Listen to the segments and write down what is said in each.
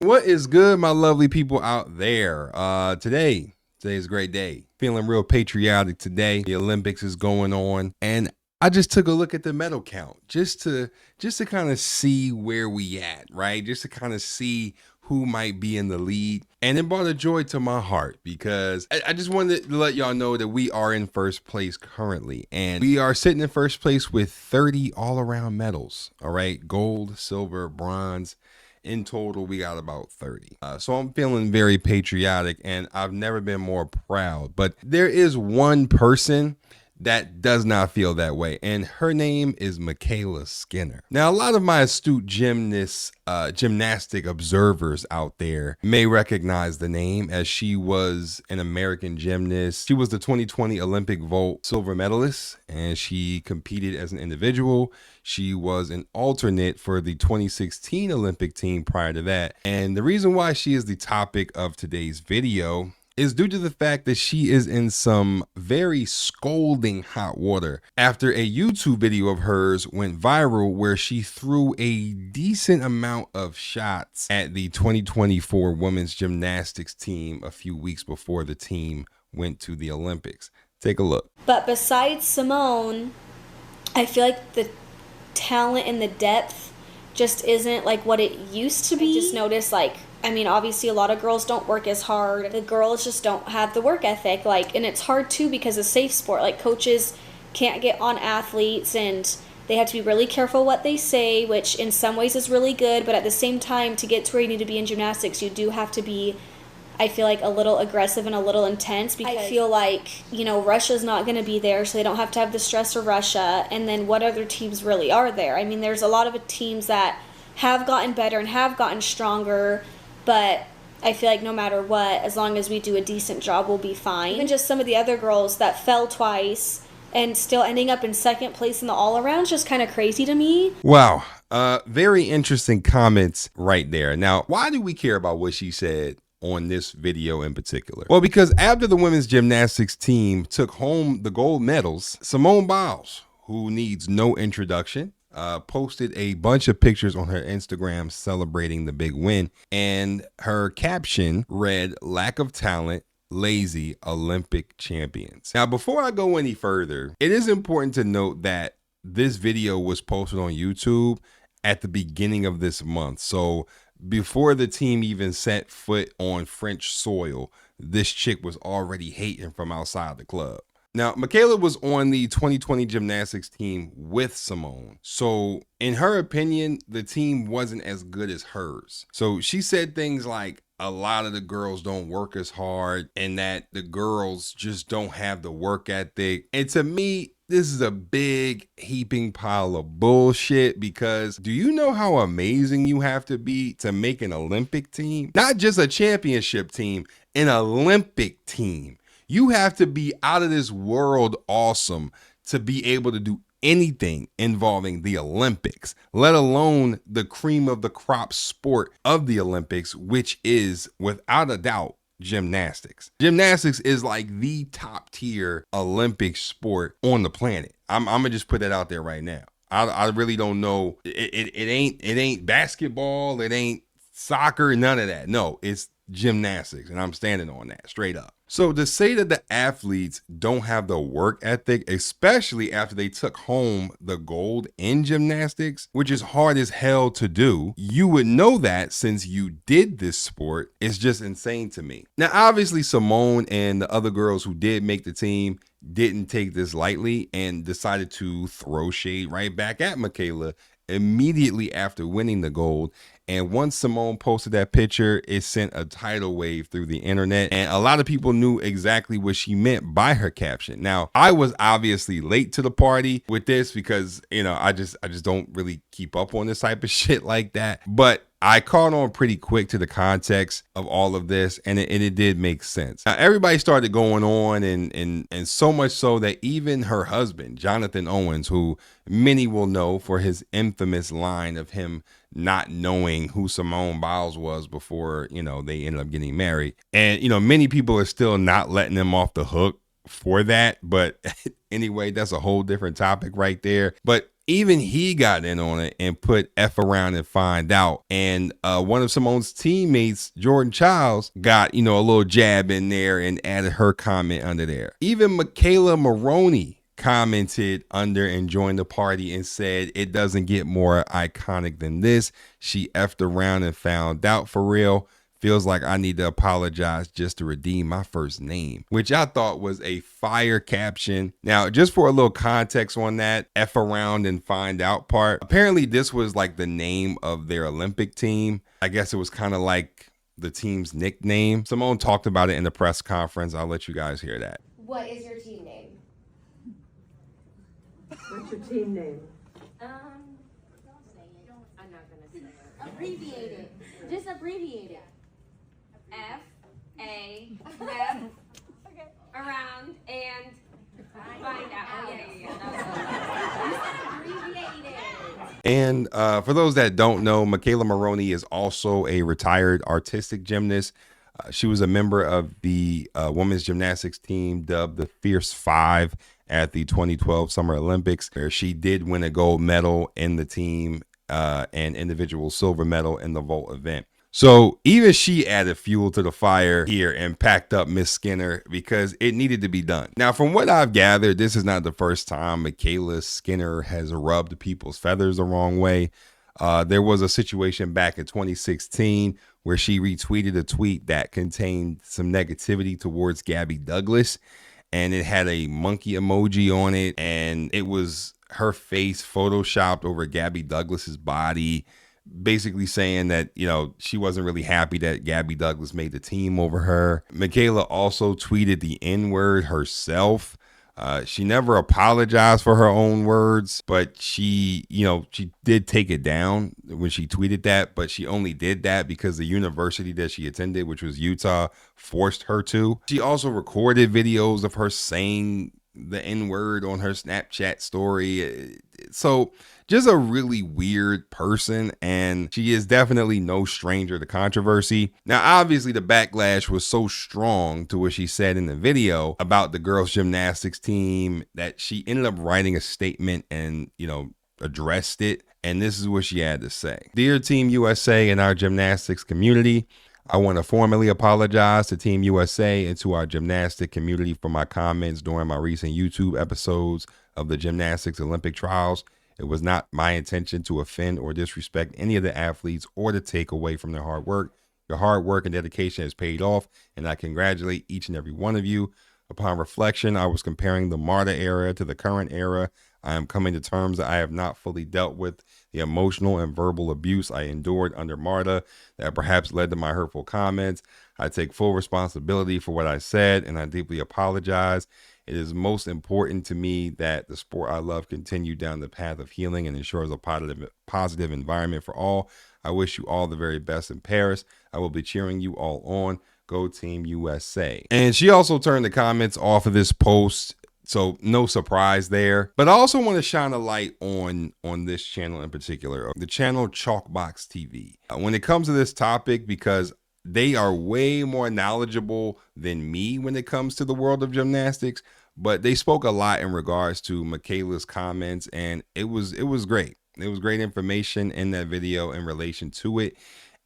What is good, my lovely people out there? Today's a great day. Feeling real patriotic today. The Olympics is going on, and I just took a look at the medal count just to kind of see where we at, right? Just to kind of see who might be in the lead. And it brought a joy to my heart because I just wanted to let y'all know that we are in first place currently. And we are sitting in first place with 30 all around medals. All right. Gold, silver, bronze. In total, we got about 30. So I'm feeling very patriotic and I've never been more proud. But there is one person that does not feel that way, and her name is Mykayla Skinner. Now, a lot of my astute gymnastic observers out there may recognize the name, as she was an American gymnast. She was the 2020 Olympic vault silver medalist, and she competed as an individual. She was an alternate for the 2016 Olympic team prior to that. And the reason why she is the topic of today's video is due to the fact that she is in some very scalding hot water after a YouTube video of hers went viral where she threw a decent amount of shots at the 2024 women's gymnastics team a few weeks before the team went to the Olympics. Take a look. But besides Simone, I feel like the talent and the depth just isn't like what it used to be. I just noticed, obviously a lot of girls don't work as hard. The girls just don't have the work ethic, and it's hard too because it's safe sport. Like, coaches can't get on athletes and they have to be really careful what they say, which in some ways is really good, but at the same time, to get to where you need to be in gymnastics, you do have to be, I feel like, a little aggressive and a little intense, because I feel like, Russia's not going to be there, so they don't have to have the stress of Russia. And then what other teams really are there? I mean, there's a lot of teams that have gotten better and have gotten stronger, but I feel like no matter what, as long as we do a decent job, we'll be fine. Even just some of the other girls that fell twice and still ending up in second place in the all-around is just kind of crazy to me. Wow. Very interesting comments right there. Now, why do we care about what she said on this video in particular? Well, because after the women's gymnastics team took home the gold medals, Simone Biles, who needs no introduction, posted a bunch of pictures on her Instagram celebrating the big win, and her caption read, "Lack of talent, lazy Olympic champions." Now, before I go any further, it is important to note that this video was posted on YouTube at the beginning of this month. So before the team even set foot on French soil, this chick was already hating from outside the club. Now, Mykayla was on the 2020 gymnastics team with Simone. So in her opinion, the team wasn't as good as hers. So she said things like a lot of the girls don't work as hard and that the girls just don't have the work ethic. And to me, this is a big heaping pile of bullshit, because do you know how amazing you have to be to make an Olympic team? Not just a championship team, an Olympic team. You have to be out of this world awesome to be able to do anything involving the Olympics, let alone the cream of the crop sport of the Olympics, which is without a doubt gymnastics. Gymnastics is like the top tier Olympic sport on the planet. I'm gonna just put that out there right now. I really don't know. It ain't basketball. It ain't soccer. None of that. No, it's gymnastics, and I'm standing on that straight up. So to say that the athletes don't have the work ethic, especially after they took home the gold in gymnastics, which is hard as hell to do, you would know that since you did this sport. It's just insane to me. Now, obviously, Simone and the other girls who did make the team didn't take this lightly and decided to throw shade right back at Mykayla immediately after winning the gold. And once Simone posted that picture, it sent a tidal wave through the internet, and a lot of people knew exactly what she meant by her caption. Now, I was obviously late to the party with this because, I just don't really keep up on this type of shit like that. But I caught on pretty quick to the context of all of this, and it did make sense. Now, everybody started going on, and so much so that even her husband, Jonathan Owens, who many will know for his infamous line of him not knowing who Simone Biles was before, they ended up getting married. And, many people are still not letting him off the hook for that. But anyway, that's a whole different topic right there. But even he got in on it and put F around and find out. And one of Simone's teammates, Jordan Childs, got, a little jab in there and added her comment under there. Even Mykayla Maroney commented under and joined the party and said it doesn't get more iconic than this. She effed around and found out for real. Feels like I need to apologize just to redeem my first name, which I thought was a fire caption. Now, just for a little context on that F around and find out part, apparently this was like the name of their Olympic team. I guess it was kind of like the team's nickname. Simone talked about it in the press conference. I'll let you guys hear that. What is your team name? What's your team name? Don't say it. I'm not gonna say it. Abbreviate it. Just abbreviate it. F-A-F around and find out. Oh yeah. You said abbreviate it. And for those that don't know, Mykayla Maroney is also a retired artistic gymnast. She was a member of the women's gymnastics team dubbed the Fierce Five at the 2012 Summer Olympics, where she did win a gold medal in the team and individual silver medal in the vault event. So even she added fuel to the fire here and packed up Miss Skinner because it needed to be done. Now, from what I've gathered, this is not the first time Mykayla Skinner has rubbed people's feathers the wrong way. There was a situation back in 2016 where she retweeted a tweet that contained some negativity towards Gabby Douglas, and it had a monkey emoji on it, and it was her face photoshopped over Gabby Douglas's body, basically saying that, she wasn't really happy that Gabby Douglas made the team over her. Mykayla also tweeted the N-word herself. She never apologized for her own words, but she did take it down when she tweeted that, but she only did that because the university that she attended, which was Utah, forced her to. She also recorded videos of her saying the N-word on her Snapchat story. So just a really weird person, and she is definitely no stranger to controversy. Now, obviously the backlash was so strong to what she said in the video about the girls gymnastics team that she ended up writing a statement and, addressed it. And this is what she had to say. Dear Team USA and our gymnastics community, I want to formally apologize to Team USA and to our gymnastic community for my comments during my recent YouTube episodes of the gymnastics Olympic trials. It was not my intention to offend or disrespect any of the athletes or to take away from their hard work. Your hard work and dedication has paid off, and I congratulate each and every one of you. Upon reflection, I was comparing the MARTA era to the current era. I am coming to terms that I have not fully dealt with the emotional and verbal abuse I endured under MARTA that perhaps led to my hurtful comments. I take full responsibility for what I said, and I deeply apologize. It is most important to me that the sport I love continue down the path of healing and ensures a positive environment for all. I wish you all the very best in Paris. I will be cheering you all on. Go Team USA. And she also turned the comments off of this post, so no surprise there. But I also want to shine a light on this channel in particular, the channel Chalkbox TV. When it comes to this topic, because they are way more knowledgeable than me when it comes to the world of gymnastics, but they spoke a lot in regards to Mykayla's comments, and it was great. It was great information in that video in relation to it,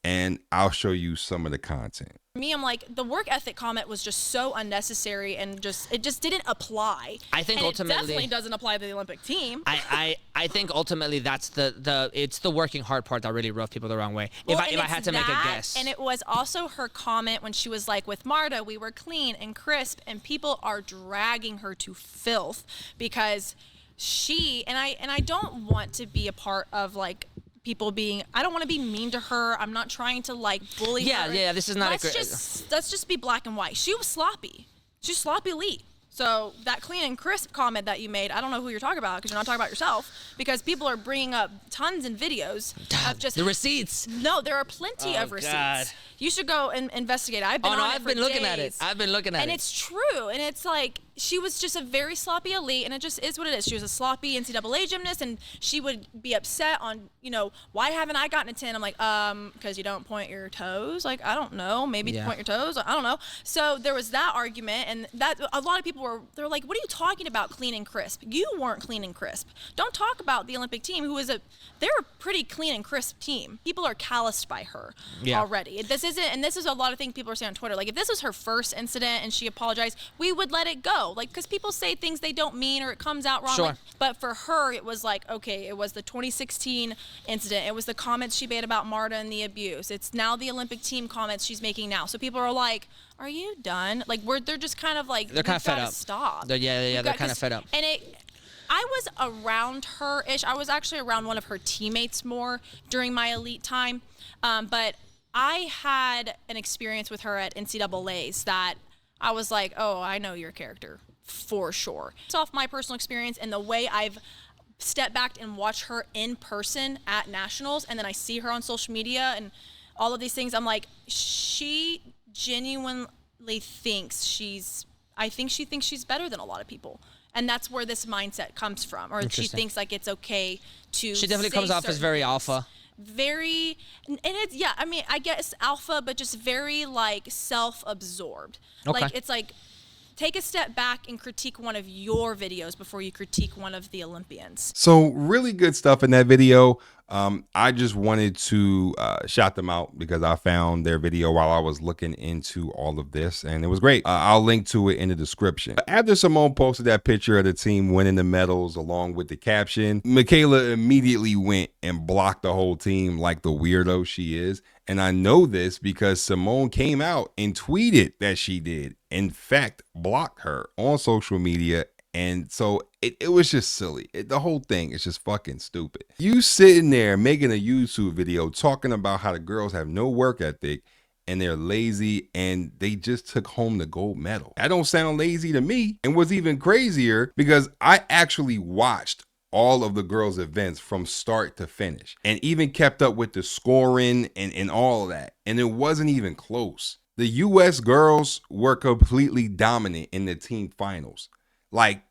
and I'll show you some of the content. For me, I'm like, the work ethic comment was just so unnecessary and it just didn't apply. I think ultimately it definitely doesn't apply to the Olympic team. I think ultimately that's it's the working hard part that really rubbed people the wrong way. Well, if I had to make a guess. And it was also her comment when she was like, with MARTA, we were clean and crisp, and people are dragging her to filth because she and I don't want to be a part of like people being, I don't want to be mean to her. I'm not trying to like bully her. Yeah, this is not let's just be black and white. She was sloppy. She's sloppy elite. So that clean and crisp comment that you made, I don't know who you're talking about because you're not talking about yourself, because people are bringing up tons of videos of just the receipts. No, there are plenty of receipts. God. You should go and investigate. I've been looking at it. I've been looking at it. And it's true. And it's like, she was just a very sloppy elite, and it just is what it is. She was a sloppy NCAA gymnast, and she would be upset on, why haven't I gotten a 10? I'm like, because you don't point your toes. Like, I don't know, maybe point your toes. I don't know. So there was that argument, and that a lot of people they're like, what are you talking about, clean and crisp? You weren't clean and crisp. Don't talk about the Olympic team, they're a pretty clean and crisp team. People are calloused by her already. This is a lot of things people are saying on Twitter. Like, if this was her first incident and she apologized, we would let it go. Like, because people say things they don't mean or it comes out wrong. Sure. Like, but for her, it was like, okay, it was the 2016 incident. It was the comments she made about Marta and the abuse. It's now the Olympic team comments she's making now. So people are like, are you done? Like, they're just kind of like, they're kind of fed up. Stop. They're kind of fed up. And I was around her-ish. I was actually around one of her teammates more during my elite time. But I had an experience with her at NCAAs that I was like, oh, I know your character for sure. It's off my personal experience and the way I've stepped back and watched her in person at nationals, and then I see her on social media and all of these things. I'm like, she genuinely thinks I think she thinks she's better than a lot of people. And that's where this mindset comes from. Or she thinks like it's okay to She definitely comes off as very alpha. Very, and it's, I mean, I guess alpha, but just very like self-absorbed. Okay. Like, it's like, take a step back and critique one of your videos before you critique one of the Olympians. So really good stuff in that video. I just wanted to shout them out because I found their video while I was looking into all of this, and it was great. I'll link to it in the description. After Simone posted that picture of the team winning the medals along with the caption, Mykayla immediately went and blocked the whole team like the weirdo she is. And I know this because Simone came out and tweeted that she did, in fact, block her on social media. And so it was just silly. The whole thing is just fucking stupid. You sitting there making a YouTube video talking about how the girls have no work ethic and they're lazy and they just took home the gold medal. That don't sound lazy to me. And what's even crazier, because I actually watched all of the girls' events from start to finish and even kept up with the scoring and all of that. And it wasn't even close. The US girls were completely dominant in the team finals. Like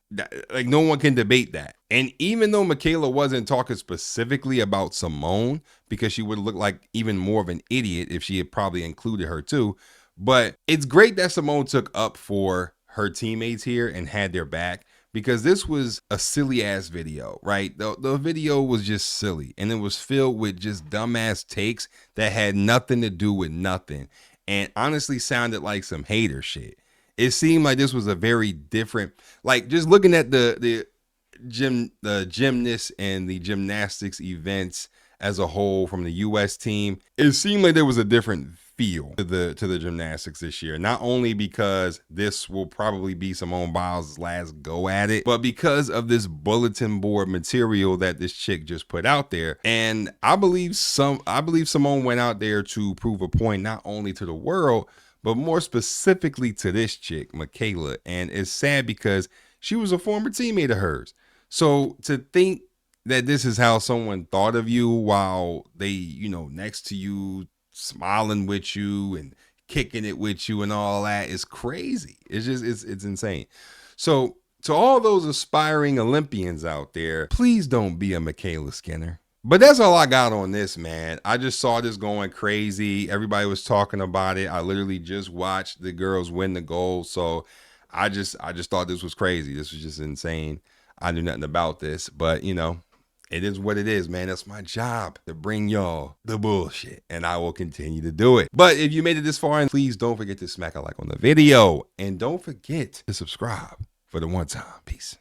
no one can debate that. And even though Mykayla wasn't talking specifically about Simone, because she would look like even more of an idiot if she had probably included her too. But it's great that Simone took up for her teammates here and had their back, because this was a silly ass video, right? The video was just silly, and it was filled with just dumbass takes that had nothing to do with nothing, and honestly sounded like some hater shit. It seemed like this was a very different, like, just looking at the gymnasts and the gymnastics events as a whole from the US team, it seemed like there was a different feel to the gymnastics this year. Not only because this will probably be Simone Biles' last go at it, but because of this bulletin board material that this chick just put out there. And I believe Simone went out there to prove a point not only to the world, but more specifically to this chick, Mykayla. And it's sad because she was a former teammate of hers. So to think that this is how someone thought of you while they, next to you, smiling with you and kicking it with you and all that is crazy. It's just, it's insane. So to all those aspiring Olympians out there, please don't be a Mykayla Skinner. But that's all I got on this, man. I just saw this going crazy. Everybody was talking about it. I literally just watched the girls win the gold. So I just thought this was crazy. This was just insane. I knew nothing about this, but it is what it is, man. That's my job, to bring y'all the bullshit, and I will continue to do it. But if you made it this far, and please don't forget to smack a like on the video, and don't forget to subscribe for the one time. Peace.